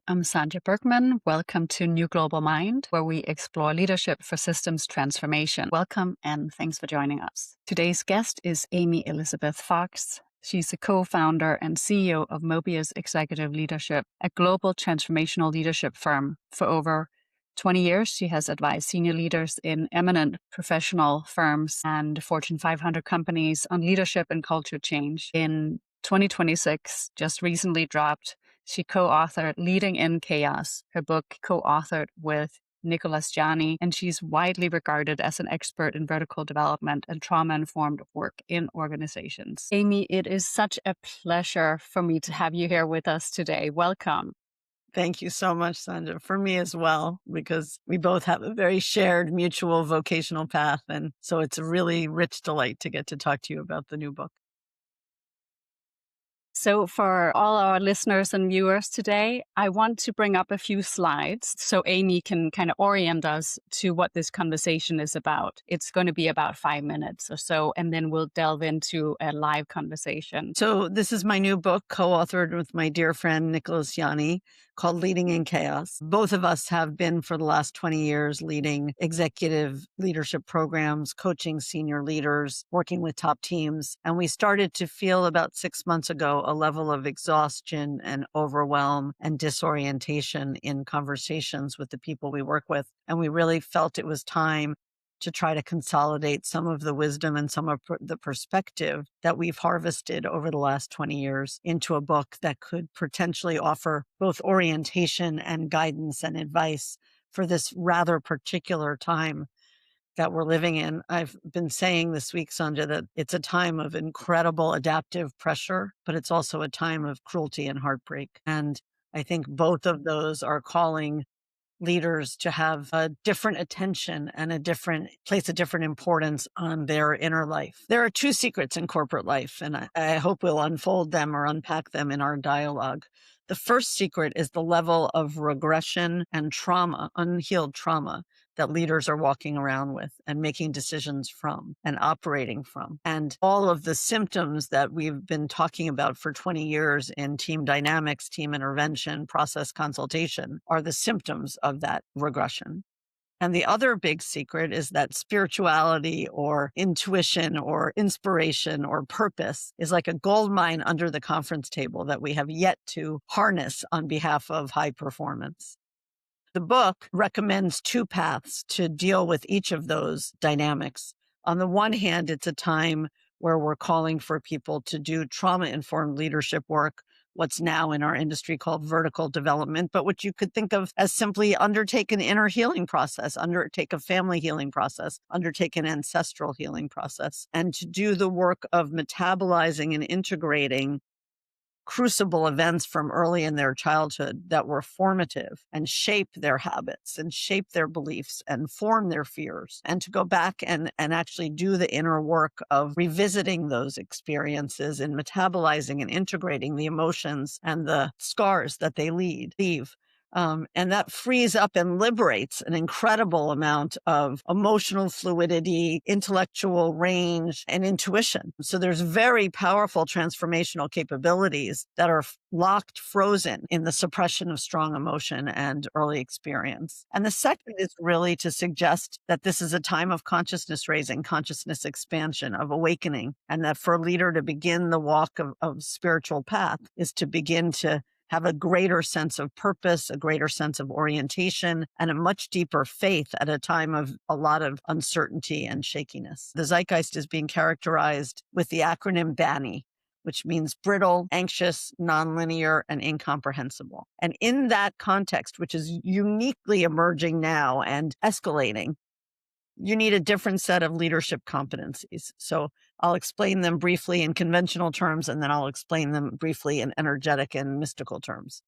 I'm Sandja Brügmann. Welcome to New Global Mind, where we explore leadership for systems transformation. Welcome and thanks for joining us. Today's guest is Amy Elizabeth Fox. She's the co-founder and CEO of Mobius Executive Leadership, a global transformational leadership firm. For over 20 years, she has advised senior leaders in eminent professional firms and Fortune 500 companies on leadership and culture change. In 2026, just recently dropped, she co-authored Leading in Chaos, her book co-authored with Nicholas Jani, and she's widely regarded as an expert in vertical development and trauma-informed work in organizations. Amy, it is such a pleasure for me to have you here with us today. Welcome. Thank you so much, Sandra, for me as well, because we both have a very shared mutual vocational path. And so it's a really rich delight to get to talk to you about the new book. So for all our listeners and viewers today, I want to bring up a few slides so Amy can kind of orient us to what this conversation is about. It's going to be about 5 minutes or so, and then we'll delve into a live conversation. So this is my new book, co-authored with my dear friend, Nicholas Jani, called Leading in Chaos. Both of us have been for the last 20 years leading executive leadership programs, coaching senior leaders, working with top teams. And we started to feel about 6 months ago a level of exhaustion and overwhelm and disorientation in conversations with the people we work with. And we really felt it was time to try to consolidate some of the wisdom and some of the perspective that we've harvested over the last 20 years into a book that could potentially offer both orientation and guidance and advice for this rather particular time that we're living in. I've been saying this week, Sandja, that it's a time of incredible adaptive pressure, but it's also a time of cruelty and heartbreak. And I think both of those are calling leaders to have a different attention and place a different importance on their inner life. There are two secrets in corporate life, and I hope we'll unfold them or unpack them in our dialogue. The first secret is the level of regression and trauma, unhealed trauma, that leaders are walking around with and making decisions from and operating from. And all of the symptoms that we've been talking about for 20 years in team dynamics, team intervention, process consultation are the symptoms of that regression. And the other big secret is that spirituality or intuition or inspiration or purpose is like a gold mine under the conference table that we have yet to harness on behalf of high performance. The book recommends two paths to deal with each of those dynamics. On the one hand, it's a time where we're calling for people to do trauma-informed leadership work, what's now in our industry called vertical development, but what you could think of as simply undertake an inner healing process, undertake a family healing process, undertake an ancestral healing process, and to do the work of metabolizing and integrating crucible events from early in their childhood that were formative and shape their habits and shape their beliefs and form their fears, and to go back and actually do the inner work of revisiting those experiences and metabolizing and integrating the emotions and the scars that they leave. And that frees up and liberates an incredible amount of emotional fluidity, intellectual range, and intuition. So there's very powerful transformational capabilities that are locked, frozen in the suppression of strong emotion and early experience. And the second is really to suggest that this is a time of consciousness raising, consciousness expansion, of awakening, and that for a leader to begin the walk of spiritual path is to begin to have a greater sense of purpose, a greater sense of orientation, and a much deeper faith at a time of a lot of uncertainty and shakiness. The zeitgeist is being characterized with the acronym BANI, which means brittle, anxious, nonlinear, and incomprehensible. And in that context, which is uniquely emerging now and escalating, you need a different set of leadership competencies. So I'll explain them briefly in conventional terms, and then I'll explain them briefly in energetic and mystical terms.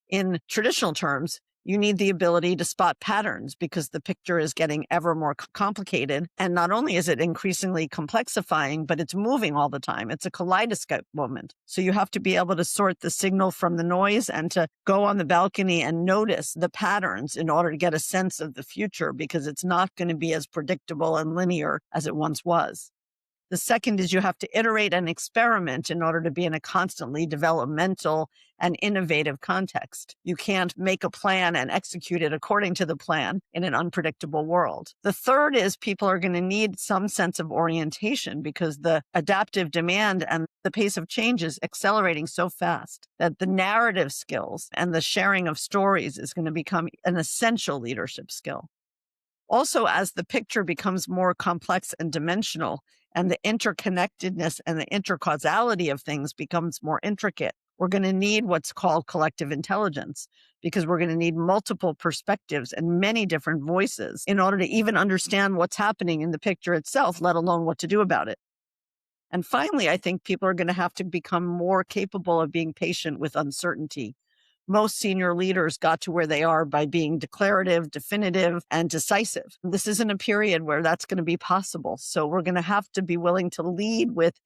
In traditional terms, you need the ability to spot patterns because the picture is getting ever more complicated. And not only is it increasingly complexifying, but it's moving all the time. It's a kaleidoscope moment. So you have to be able to sort the signal from the noise and to go on the balcony and notice the patterns in order to get a sense of the future, because it's not going to be as predictable and linear as it once was. The second is you have to iterate and experiment in order to be in a constantly developmental and innovative context. You can't make a plan and execute it according to the plan in an unpredictable world. The third is people are going to need some sense of orientation because the adaptive demand and the pace of change is accelerating so fast that the narrative skills and the sharing of stories is going to become an essential leadership skill. Also, as the picture becomes more complex and dimensional, and the interconnectedness and the intercausality of things becomes more intricate, we're going to need what's called collective intelligence, because we're going to need multiple perspectives and many different voices in order to even understand what's happening in the picture itself, let alone what to do about it. And finally, I think people are going to have to become more capable of being patient with uncertainty. Most senior leaders got to where they are by being declarative, definitive, and decisive. This isn't a period where that's going to be possible. So we're going to have to be willing to lead with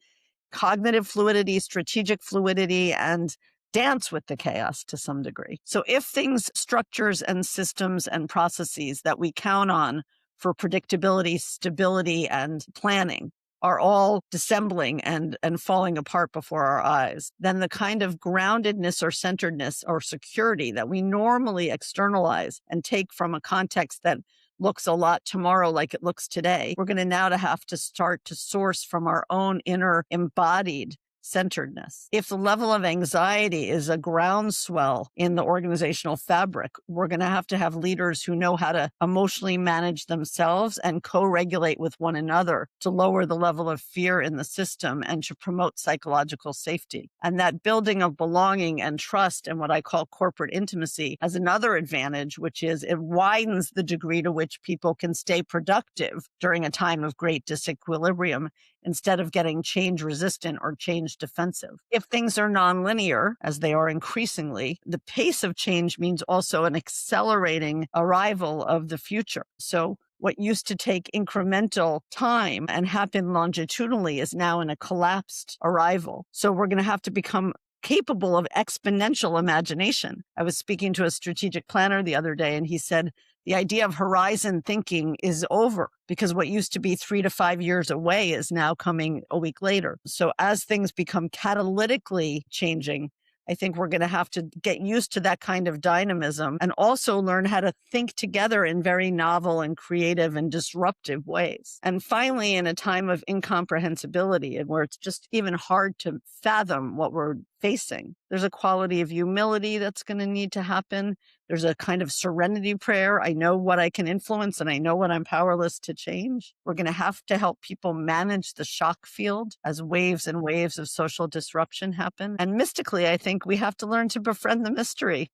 cognitive fluidity, strategic fluidity, and dance with the chaos to some degree. So if things, structures, and systems and processes that we count on for predictability, stability, and planning are all dissembling and falling apart before our eyes, then the kind of groundedness or centeredness or security that we normally externalize and take from a context that looks a lot tomorrow like it looks today, we're going to now have to start to source from our own inner embodied centeredness. If the level of anxiety is a groundswell in the organizational fabric, we're going to have leaders who know how to emotionally manage themselves and co-regulate with one another to lower the level of fear in the system and to promote psychological safety. And that building of belonging and trust and what I call corporate intimacy has another advantage, which is it widens the degree to which people can stay productive during a time of great disequilibrium instead of getting change resistant or change defensive. If things are nonlinear, as they are increasingly, the pace of change means also an accelerating arrival of the future. So what used to take incremental time and happen longitudinally is now in a collapsed arrival. So we're going to have to become capable of exponential imagination. I was speaking to a strategic planner the other day, and he said, the idea of horizon thinking is over because what used to be 3 to 5 years away is now coming a week later. So as things become catalytically changing, I think we're going to have to get used to that kind of dynamism and also learn how to think together in very novel and creative and disruptive ways. And finally, in a time of incomprehensibility and where it's just even hard to fathom what we're facing, there's a quality of humility that's going to need to happen. There's a kind of serenity prayer. I know what I can influence and I know what I'm powerless to change. We're going to have to help people manage the shock field as waves and waves of social disruption happen. And mystically, I think we have to learn to befriend the mystery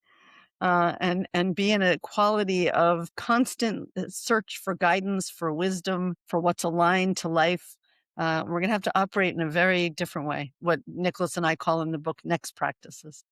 and be in a quality of constant search for guidance, for wisdom, for what's aligned to life. We're going to have to operate in a very different way, what Nicholas and I call in the book next practices.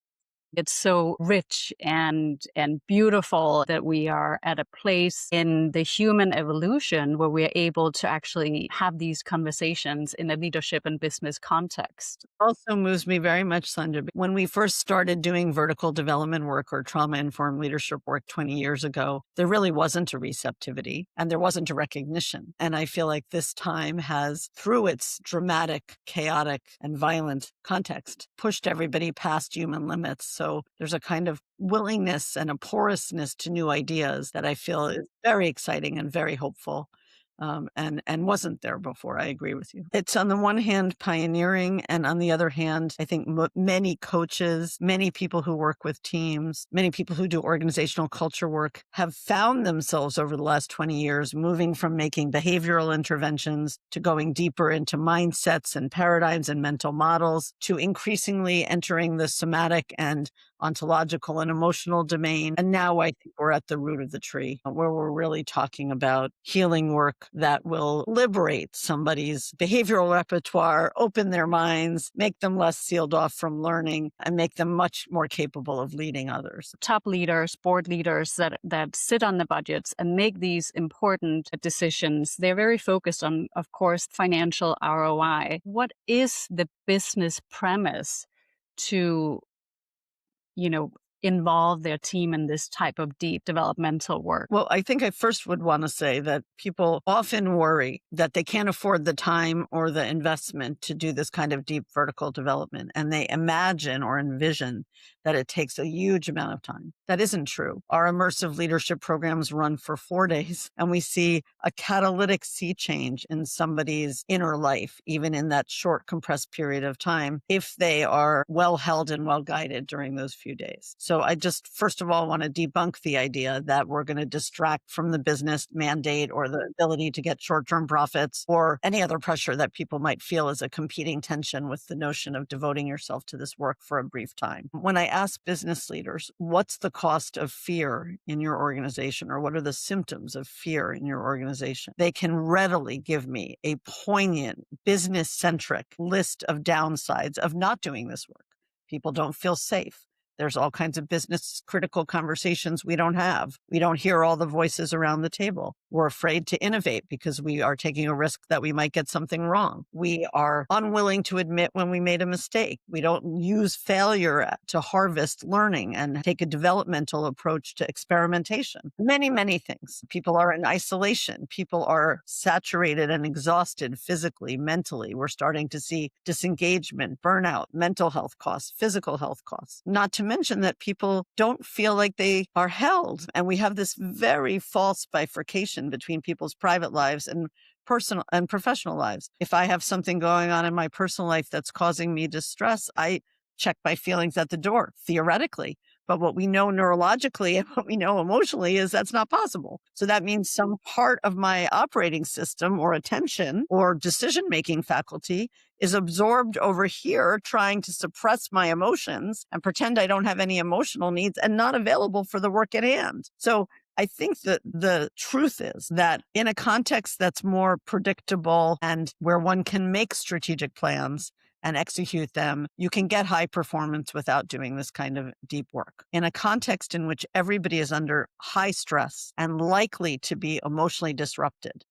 It's so rich and beautiful that we are at a place in the human evolution where we're able to actually have these conversations in a leadership and business context. Also moves me very much, Sandja. When we first started doing vertical development work or trauma-informed leadership work 20 years ago, there really wasn't a receptivity and there wasn't a recognition. And I feel like this time has, through its dramatic, chaotic, and violent context, pushed everybody past human limits. So there's a kind of willingness and a porousness to new ideas that I feel is very exciting and very hopeful. And wasn't there before. I agree with you. It's on the one hand pioneering, and on the other hand, I think many coaches, many people who work with teams, many people who do organizational culture work have found themselves over the last 20 years moving from making behavioral interventions to going deeper into mindsets and paradigms and mental models to increasingly entering the somatic and ontological and emotional domain. And now I think we're at the root of the tree where we're really talking about healing work that will liberate somebody's behavioral repertoire, open their minds, make them less sealed off from learning, and make them much more capable of leading others. Top leaders, board leaders that sit on the budgets and make these important decisions, they're very focused on, of course, financial ROI. What is the business premise to involve their team in this type of deep developmental work? Well, I think I first would want to say that people often worry that they can't afford the time or the investment to do this kind of deep vertical development. And they imagine or envision that it takes a huge amount of time. That isn't true. Our immersive leadership programs run for 4 days, and we see a catalytic sea change in somebody's inner life, even in that short, compressed period of time, if they are well held and well guided during those few days. So I just, first of all, want to debunk the idea that we're going to distract from the business mandate or the ability to get short-term profits or any other pressure that people might feel as a competing tension with the notion of devoting yourself to this work for a brief time. When I ask business leaders, what's the cost of fear in your organization, or what are the symptoms of fear in your organization? They can readily give me a poignant, business-centric list of downsides of not doing this work. People don't feel safe. There's all kinds of business critical conversations we don't have. We don't hear all the voices around the table. We're afraid to innovate because we are taking a risk that we might get something wrong. We are unwilling to admit when we made a mistake. We don't use failure to harvest learning and take a developmental approach to experimentation. Many, many things. People are in isolation. People are saturated and exhausted physically, mentally. We're starting to see disengagement, burnout, mental health costs, physical health costs. Not to mention that people don't feel like they are held. And we have this very false bifurcation between people's private lives and personal and professional lives. If I have something going on in my personal life that's causing me distress, I check my feelings at the door, theoretically. But what we know neurologically and what we know emotionally is that's not possible. So that means some part of my operating system or attention or decision-making faculty is absorbed over here trying to suppress my emotions and pretend I don't have any emotional needs and not available for the work at hand. So I think that the truth is that in a context that's more predictable and where one can make strategic plans and execute them, you can get high performance without doing this kind of deep work. In a context in which everybody is under high stress and likely to be emotionally disrupted,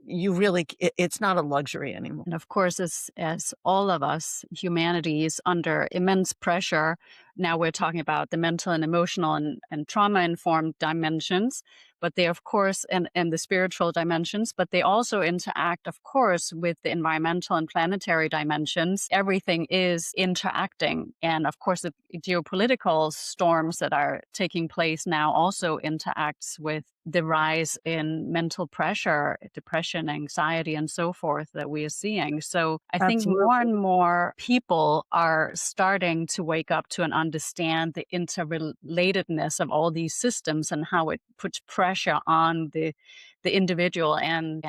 it's not a luxury anymore. And of course, as all of us, humanity is under immense pressure. Now we're talking about the mental and emotional and trauma-informed dimensions, but they, of course, and the spiritual dimensions, but they also interact, of course, with the environmental and planetary dimensions. Everything is interacting. And of course, the geopolitical storms that are taking place now also interacts with the rise in mental pressure, depression, anxiety, and so forth that we are seeing. So I think more and more people are starting to wake up to and understand the interrelatedness of all these systems and how it puts pressure on the individual and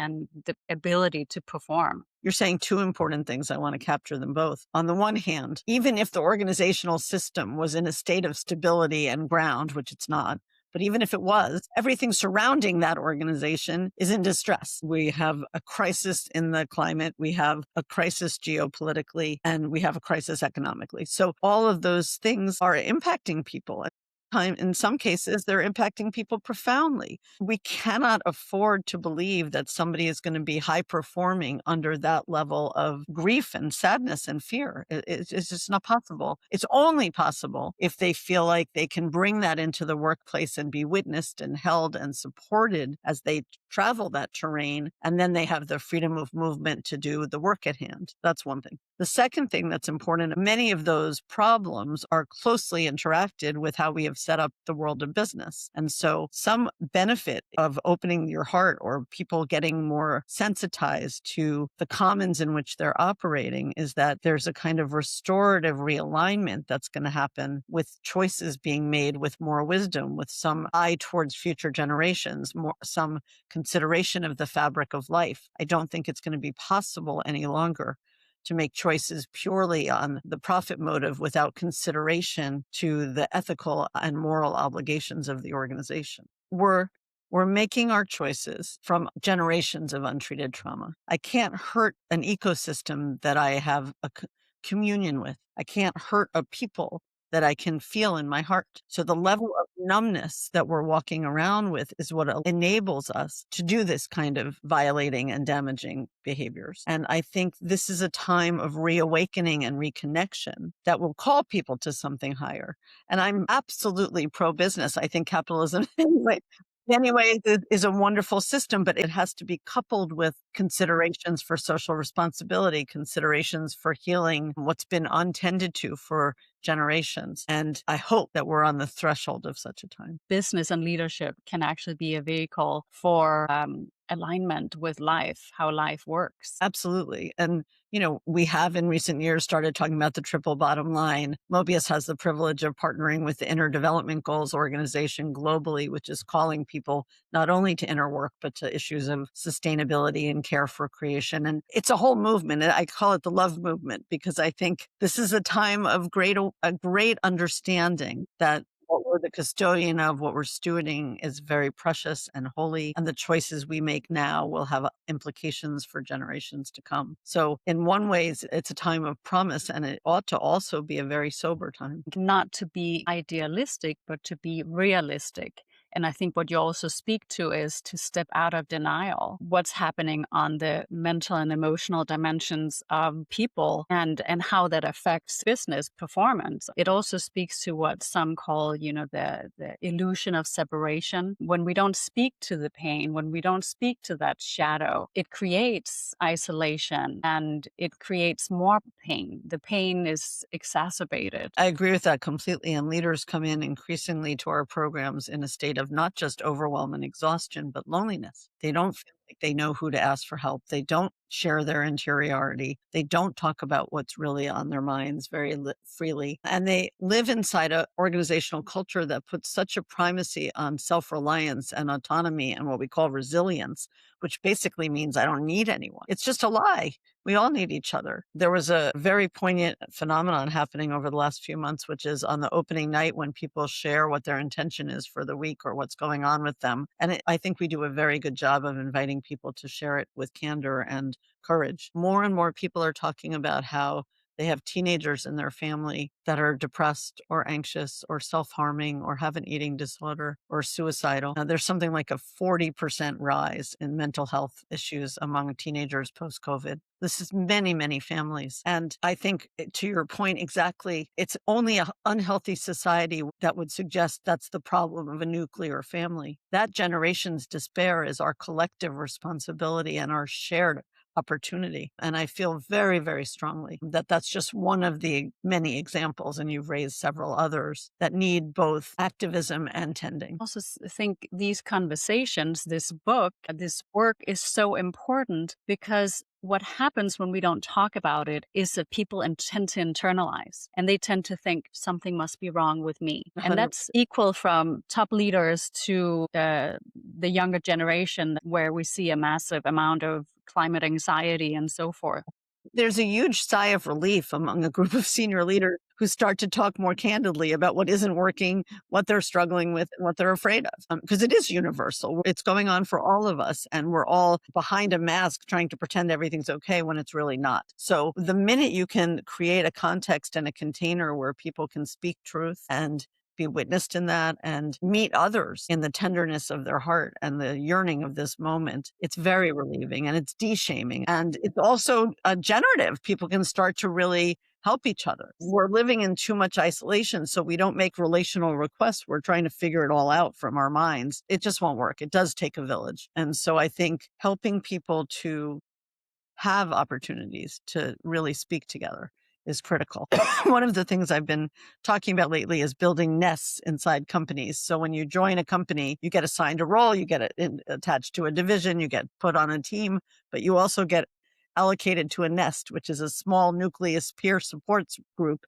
the ability to perform. You're saying two important things. I want to capture them both. On the one hand, even if the organizational system was in a state of stability and ground, which it's not, but even if it was, everything surrounding that organization is in distress. We have a crisis in the climate, we have a crisis geopolitically, and we have a crisis economically. So all of those things are impacting people. In some cases, they're impacting people profoundly. We cannot afford to believe that somebody is going to be high performing under that level of grief and sadness and fear. It's just not possible. It's only possible if they feel like they can bring that into the workplace and be witnessed and held and supported as they travel that terrain. And then they have the freedom of movement to do the work at hand. That's one thing. The second thing that's important, many of those problems are closely interacted with how we have set up the world of business. And so some benefit of opening your heart or people getting more sensitized to the commons in which they're operating is that there's a kind of restorative realignment that's going to happen with choices being made with more wisdom, with some eye towards future generations, some consideration of the fabric of life. I don't think it's going to be possible any longer to make choices purely on the profit motive without consideration to the ethical and moral obligations of the organization. We're making our choices from generations of untreated trauma. I can't hurt an ecosystem that I have a communion with. I can't hurt a people that I can feel in my heart. So the level of numbness that we're walking around with is what enables us to do this kind of violating and damaging behaviors. And I think this is a time of reawakening and reconnection that will call people to something higher. And I'm absolutely pro-business. I think capitalism anyway, it is a wonderful system, but it has to be coupled with considerations for social responsibility, considerations for healing what's been untended to for generations. And I hope that we're on the threshold of such a time. Business and leadership can actually be a vehicle for alignment with life, how life works. Absolutely. And, we have in recent years started talking about the triple bottom line. Mobius has the privilege of partnering with the Inner Development Goals organization globally, which is calling people not only to inner work, but to issues of sustainability and care for creation. And it's a whole movement. I call it the love movement because I think this is a time of a great understanding that what we're the custodian of, what we're stewarding is very precious and holy. And the choices we make now will have implications for generations to come. So in one way, it's a time of promise, and it ought to also be a very sober time. Not to be idealistic, but to be realistic. And I think what you also speak to is to step out of denial. What's happening on the mental and emotional dimensions of people and how that affects business performance. It also speaks to what some call, the illusion of separation. When we don't speak to the pain, when we don't speak to that shadow, it creates isolation and it creates more pain. The pain is exacerbated. I agree with that completely. And leaders come in increasingly to our programs in a state of not just overwhelm and exhaustion, but loneliness. They don't feel like they know who to ask for help. They don't share their interiority. They don't talk about what's really on their minds very freely. And they live inside an organizational culture that puts such a primacy on self-reliance and autonomy and what we call resilience, which basically means I don't need anyone. It's just a lie. We all need each other. There was a very poignant phenomenon happening over the last few months, which is on the opening night when people share what their intention is for the week or what's going on with them. And I think we do a very good job of inviting people to share it with candor and courage. More and more people are talking about how they have teenagers in their family that are depressed or anxious or self-harming or have an eating disorder or suicidal. There's something like a 40% rise in mental health issues among teenagers post-COVID. This is many, many families. And I think, to your point exactly, it's only an unhealthy society that would suggest that's the problem of a nuclear family. That generation's despair is our collective responsibility and our shared opportunity. And I feel very, very strongly that that's just one of the many examples, and you've raised several others, that need both activism and tending. I also think these conversations, this book, this work is so important because what happens when we don't talk about it is that people tend to internalize and they tend to think something must be wrong with me. And that's equal from top leaders to the younger generation, where we see a massive amount of climate anxiety and so forth. There's a huge sigh of relief among a group of senior leaders who start to talk more candidly about what isn't working, what they're struggling with, and what they're afraid of. Because it is universal. It's going on for all of us. And we're all behind a mask trying to pretend everything's okay when it's really not. So the minute you can create a context and a container where people can speak truth and be witnessed in that and meet others in the tenderness of their heart and the yearning of this moment, it's very relieving and it's de-shaming. And it's also generative. People can start to really help each other. We're living in too much isolation, so we don't make relational requests. We're trying to figure it all out from our minds. It just won't work. It does take a village. And so I think helping people to have opportunities to really speak together is critical. One of the things I've been talking about lately is building nests inside companies. So when you join a company, you get assigned a role, you get attached to a division, you get put on a team, but you also get allocated to a nest, which is a small nucleus peer support group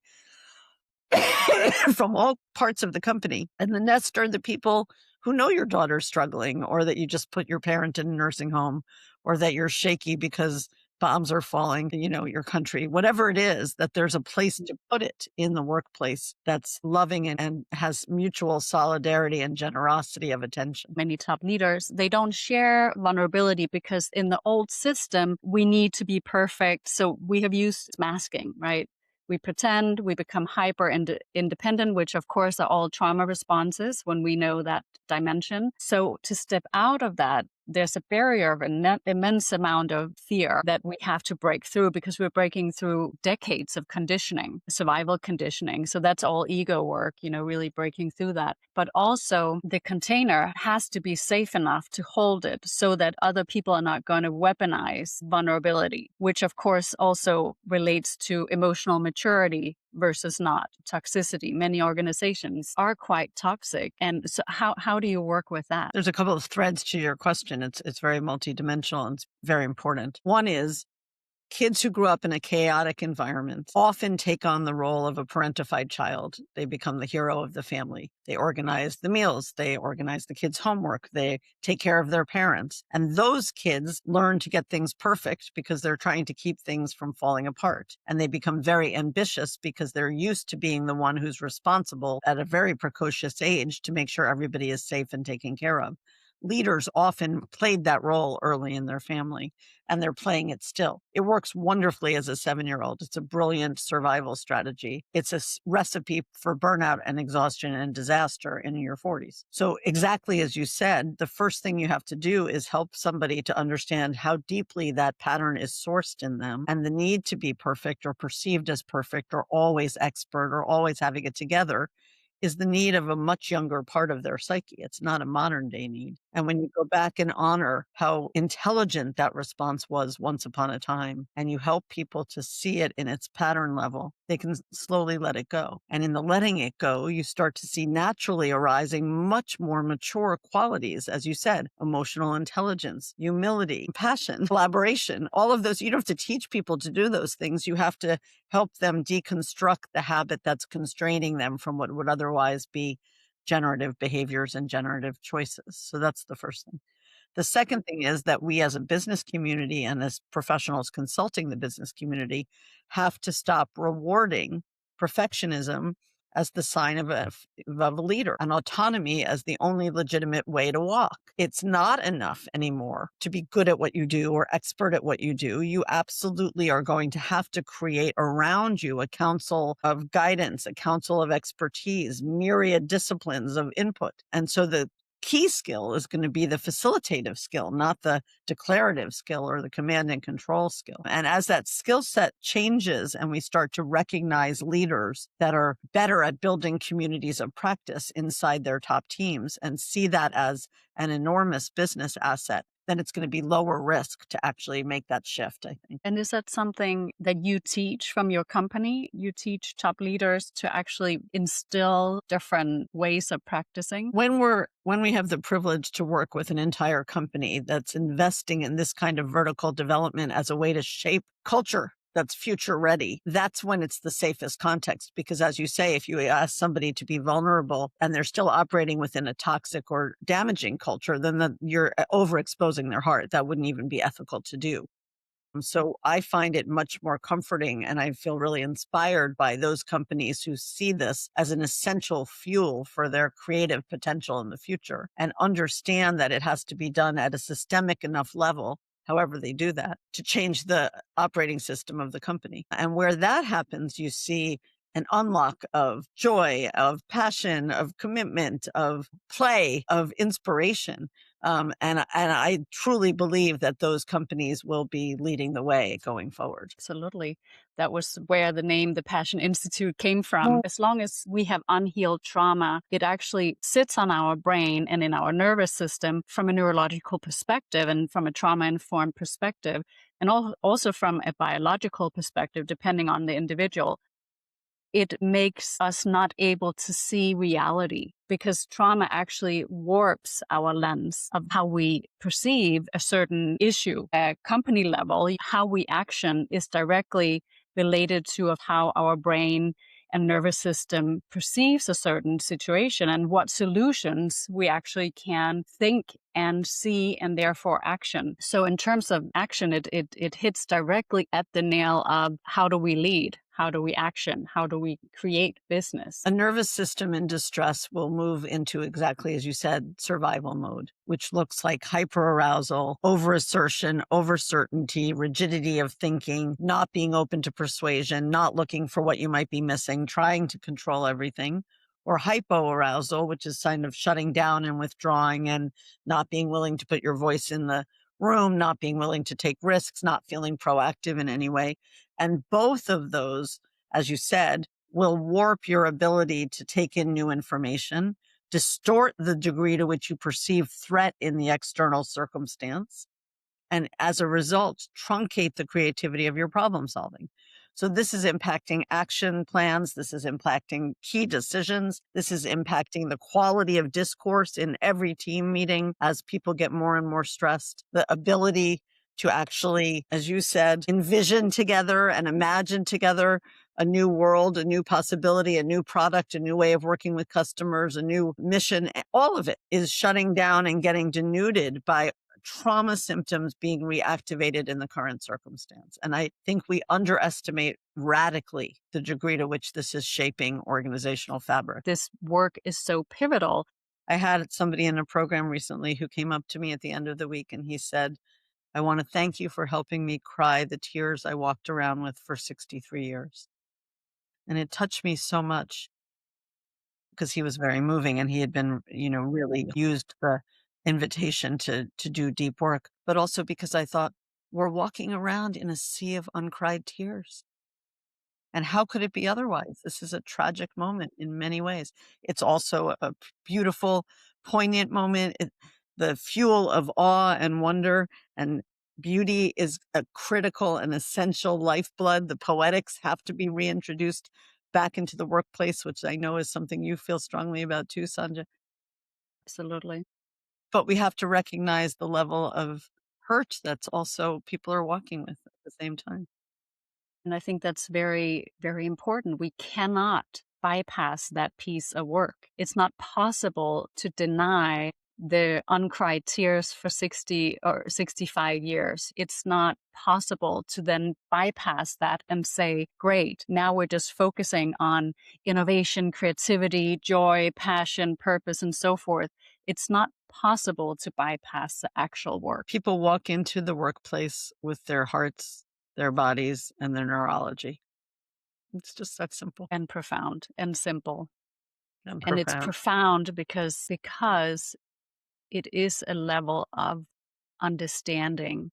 from all parts of the company. And the nest are the people who know your daughter's struggling, or that you just put your parent in a nursing home, or that you're shaky because bombs are falling, your country, whatever it is, that there's a place to put it in the workplace that's loving and has mutual solidarity and generosity of attention. Many top leaders, they don't share vulnerability because in the old system, we need to be perfect. So we have used masking, right? We pretend, we become hyper independent, which of course are all trauma responses when we know that dimension. So to step out of that, there's a barrier of an immense amount of fear that we have to break through, because we're breaking through decades of conditioning, survival conditioning. So that's all ego work, really breaking through that. But also the container has to be safe enough to hold it so that other people are not going to weaponize vulnerability, which of course also relates to emotional maturity versus not toxicity. Many organizations are quite toxic. And so how do you work with that? There's a couple of threads to your question. It's very multidimensional and it's very important. One is kids who grew up in a chaotic environment often take on the role of a parentified child. They become the hero of the family. They organize the meals. They organize the kids' homework. They take care of their parents. And those kids learn to get things perfect because they're trying to keep things from falling apart. And they become very ambitious because they're used to being the one who's responsible at a very precocious age to make sure everybody is safe and taken care of. Leaders often played that role early in their family, and they're playing it still. It works wonderfully as a 7-year-old. It's a brilliant survival strategy. It's a recipe for burnout and exhaustion and disaster in your 40s. So exactly as you said, the first thing you have to do is help somebody to understand how deeply that pattern is sourced in them, and the need to be perfect or perceived as perfect or always expert or always having it together is the need of a much younger part of their psyche. It's not a modern day need. And when you go back and honor how intelligent that response was once upon a time, and you help people to see it in its pattern level, they can slowly let it go. And in the letting it go, you start to see naturally arising much more mature qualities, as you said, emotional intelligence, humility, compassion, collaboration, all of those. You don't have to teach people to do those things. You have to help them deconstruct the habit that's constraining them from what would otherwise be generative behaviors and generative choices. So that's the first thing. The second thing is that we as a business community and as professionals consulting the business community have to stop rewarding perfectionism as the sign of a leader, and autonomy as the only legitimate way to walk. It's not enough anymore to be good at what you do or expert at what you do. You absolutely are going to have to create around you a council of guidance, a council of expertise, myriad disciplines of input. And so the key skill is going to be the facilitative skill, not the declarative skill or the command and control skill. And as that skill set changes and we start to recognize leaders that are better at building communities of practice inside their top teams and see that as an enormous business asset, then it's going to be lower risk to actually make that shift, I think. And is that something that you teach from your company? You teach top leaders to actually instill different ways of practicing? When we have the privilege to work with an entire company that's investing in this kind of vertical development as a way to shape culture that's future ready, that's when it's the safest context. Because as you say, if you ask somebody to be vulnerable and they're still operating within a toxic or damaging culture, then you're overexposing their heart. That wouldn't even be ethical to do. So I find it much more comforting, and I feel really inspired by those companies who see this as an essential fuel for their creative potential in the future and understand that it has to be done at a systemic enough level, however they do that, to change the operating system of the company. And where that happens, you see an unlock of joy, of passion, of commitment, of play, of inspiration. And I truly believe that those companies will be leading the way going forward. Absolutely. That was where the name The Passion Institute came from. As long as we have unhealed trauma, it actually sits on our brain and in our nervous system from a neurological perspective and from a trauma-informed perspective, and also from a biological perspective, depending on the individual. It makes us not able to see reality because trauma actually warps our lens of how we perceive a certain issue. At company level, how we action is directly related to of how our brain and nervous system perceives a certain situation and what solutions we actually can think and see and therefore action. So in terms of action, it hits directly at the nail of how do we lead? How do we action? How do we create business? A nervous system in distress will move into exactly as you said, survival mode, which looks like hyperarousal, overassertion, overcertainty, rigidity of thinking, not being open to persuasion, not looking for what you might be missing, trying to control everything. Or hypoarousal, which is kind of shutting down and withdrawing and not being willing to put your voice in the room, not being willing to take risks, not feeling proactive in any way. And both of those, as you said, will warp your ability to take in new information, distort the degree to which you perceive threat in the external circumstance, and as a result, truncate the creativity of your problem solving. So this is impacting action plans. This is impacting key decisions. This is impacting the quality of discourse in every team meeting as people get more and more stressed. The ability to actually, as you said, envision together and imagine together a new world, a new possibility, a new product, a new way of working with customers, a new mission. All of it is shutting down and getting denuded by trauma symptoms being reactivated in the current circumstance. And I think we underestimate radically the degree to which this is shaping organizational fabric. This work is so pivotal. I had somebody in a program recently who came up to me at the end of the week and he said, I want to thank you for helping me cry the tears I walked around with for 63 years. And it touched me so much because he was very moving and he had been, really used the invitation to do deep work, but also because I thought we're walking around in a sea of uncried tears. And how could it be otherwise? This is a tragic moment in many ways. It's also a beautiful, poignant moment. The fuel of awe and wonder and beauty is a critical and essential lifeblood. The poetics have to be reintroduced back into the workplace, which I know is something you feel strongly about too, Sandja. Absolutely. But we have to recognize the level of hurt that's also people are walking with at the same time. And I think that's very, very important. We cannot bypass that piece of work. It's not possible to deny the uncried tears for 60 or 65 years. It's not possible to then bypass that and say, great, now we're just focusing on innovation, creativity, joy, passion, purpose, and so forth. It's not possible to bypass the actual work. People walk into the workplace with their hearts, their bodies, and their neurology. It's just that simple And profound and simple. and And it's profound. profound because it is a level of understanding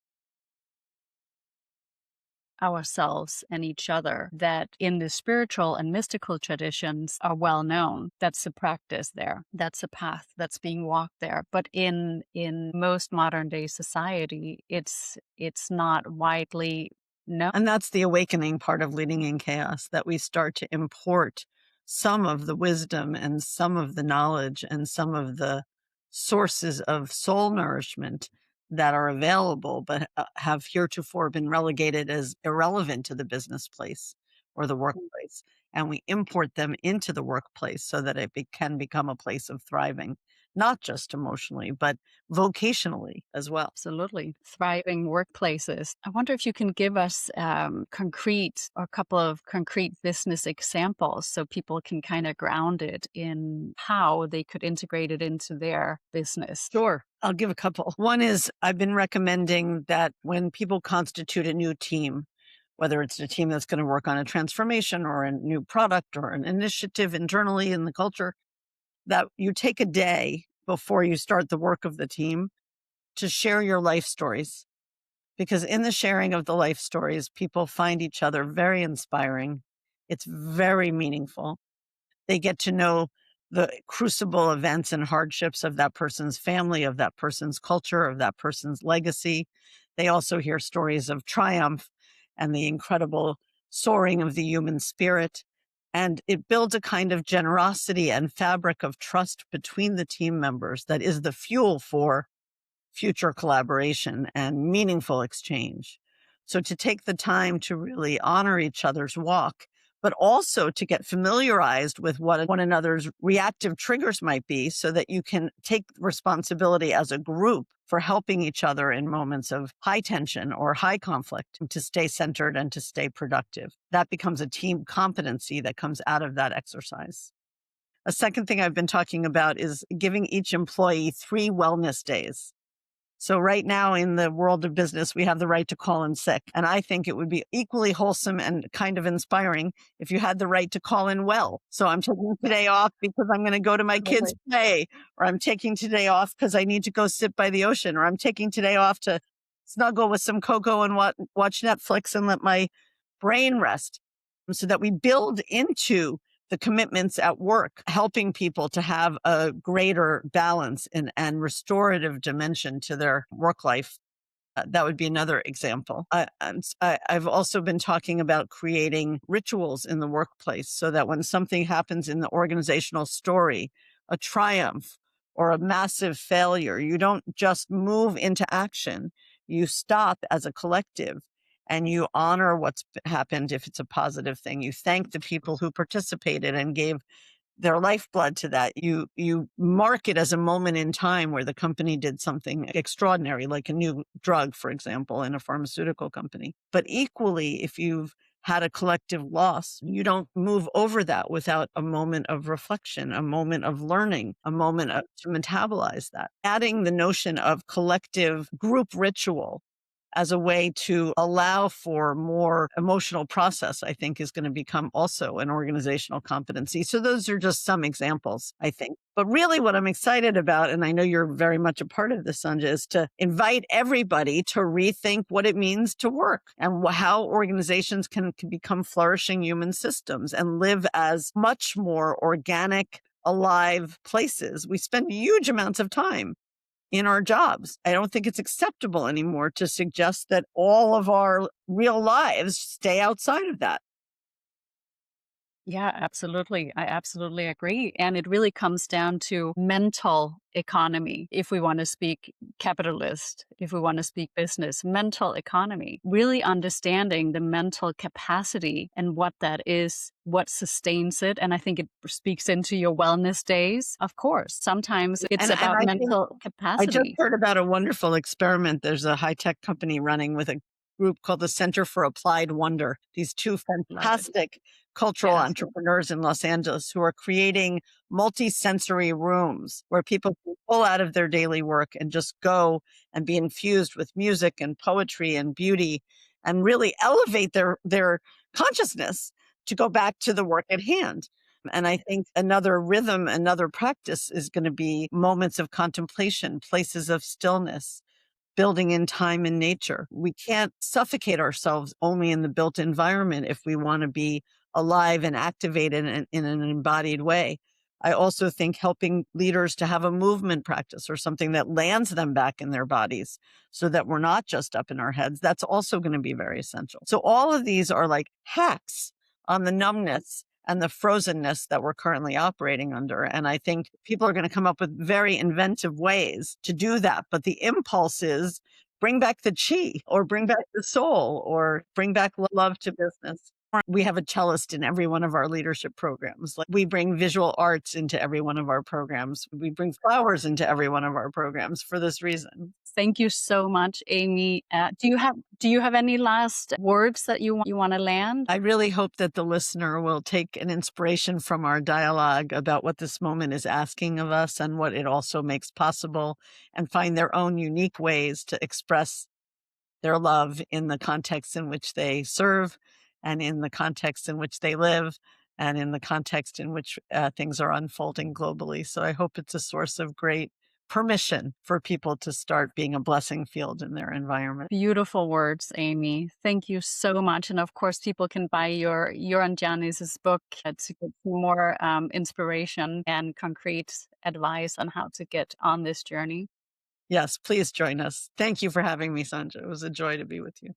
ourselves and each other that in the spiritual and mystical traditions are well known. That's a practice there. That's a path that's being walked there. But in most modern day society, it's not widely known. And that's the awakening part of leading in chaos, that we start to import some of the wisdom and some of the knowledge and some of the sources of soul nourishment that are available, but have heretofore been relegated as irrelevant to the business place or the workplace. And we import them into the workplace so that it can become a place of thriving, not just emotionally, but vocationally as well. Absolutely. Thriving workplaces. I wonder if you can give us a couple of concrete business examples so people can kind of ground it in how they could integrate it into their business. Sure. I'll give a couple. One is I've been recommending that when people constitute a new team, whether it's a team that's going to work on a transformation or a new product or an initiative internally in the culture, that you take a day before you start the work of the team to share your life stories. Because in the sharing of the life stories, people find each other very inspiring. It's very meaningful. They get to know the crucible events and hardships of that person's family, of that person's culture, of that person's legacy. They also hear stories of triumph and the incredible soaring of the human spirit. And it builds a kind of generosity and fabric of trust between the team members that is the fuel for future collaboration and meaningful exchange. So to take the time to really honor each other's walk, but also to get familiarized with what one another's reactive triggers might be so that you can take responsibility as a group for helping each other in moments of high tension or high conflict to stay centered and to stay productive. That becomes a team competency that comes out of that exercise. A second thing I've been talking about is giving each employee 3 wellness days. So right now in the world of business, we have the right to call in sick. And I think it would be equally wholesome and kind of inspiring if you had the right to call in well. So I'm taking today off because I'm going to go to my kids' play, or I'm taking today off because I need to go sit by the ocean, or I'm taking today off to snuggle with some cocoa and watch Netflix and let my brain rest, so that we build into the commitments at work, helping people to have a greater balance and restorative dimension to their work life. That would be another example. I've also been talking about creating rituals in the workplace so that when something happens in the organizational story, a triumph or a massive failure, you don't just move into action. You stop as a collective and you honor what's happened if it's a positive thing. You thank the people who participated and gave their lifeblood to that. You mark it as a moment in time where the company did something extraordinary, like a new drug, for example, in a pharmaceutical company. But equally, if you've had a collective loss, you don't move over that without a moment of reflection, a moment of learning, a moment to metabolize that. Adding the notion of collective group ritual as a way to allow for more emotional process, I think is going to become also an organizational competency. So those are just some examples, I think. But really what I'm excited about, and I know you're very much a part of this, Sandja, is to invite everybody to rethink what it means to work and how organizations can become flourishing human systems and live as much more organic, alive places. We spend huge amounts of time in our jobs. I don't think it's acceptable anymore to suggest that all of our real lives stay outside of that. Yeah, absolutely. I absolutely agree. And it really comes down to mental economy. If we want to speak capitalist, if we want to speak business, mental economy, really understanding the mental capacity and what that is, what sustains it. And I think it speaks into your wellness days. Of course, sometimes it's And about I think mental I just capacity. heard about a wonderful experiment. There's a high-tech company running with a group called the Center for Applied Wonder. These 2 Love it. fantastic cultural Yes. entrepreneurs in Los Angeles who are creating multi-sensory rooms where people can pull out of their daily work and just go and be infused with music and poetry and beauty and really elevate their consciousness to go back to the work at hand. And I think another rhythm, another practice is going to be moments of contemplation, places of stillness, building in time in nature. We can't suffocate ourselves only in the built environment if we want to be alive and activated in an embodied way. I also think helping leaders to have a movement practice or something that lands them back in their bodies so that we're not just up in our heads, that's also going to be very essential. So all of these are like hacks on the numbness and the frozenness that we're currently operating under. And I think people are going to come up with very inventive ways to do that. But the impulse is bring back the chi or bring back the soul or bring back love to business. We have a cellist in every one of our leadership programs. Like we bring visual arts into every one of our programs. We bring flowers into every one of our programs for this reason. Thank you so much, Amy. Do you have any last words that you want to land? I really hope that the listener will take an inspiration from our dialogue about what this moment is asking of us and what it also makes possible, and find their own unique ways to express their love in the context in which they serve and in the context in which they live and in the context in which things are unfolding globally. So I hope it's a source of great permission for people to start being a blessing field in their environment. Beautiful words, Amy. Thank you so much. And of course, people can buy your and Janice's book to get more inspiration and concrete advice on how to get on this journey. Yes, please join us. Thank you for having me, Sandja. It was a joy to be with you.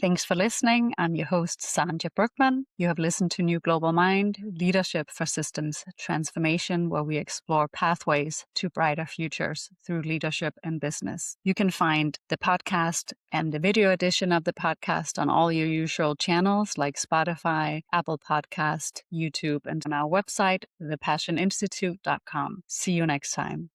Thanks for listening. I'm your host, Sandja Brügmann. You have listened to New Global Mind, Leadership for Systems Transformation, where we explore pathways to brighter futures through leadership and business. You can find the podcast and the video edition of the podcast on all your usual channels like Spotify, Apple Podcast, YouTube, and on our website, thepassioninstitute.com. See you next time.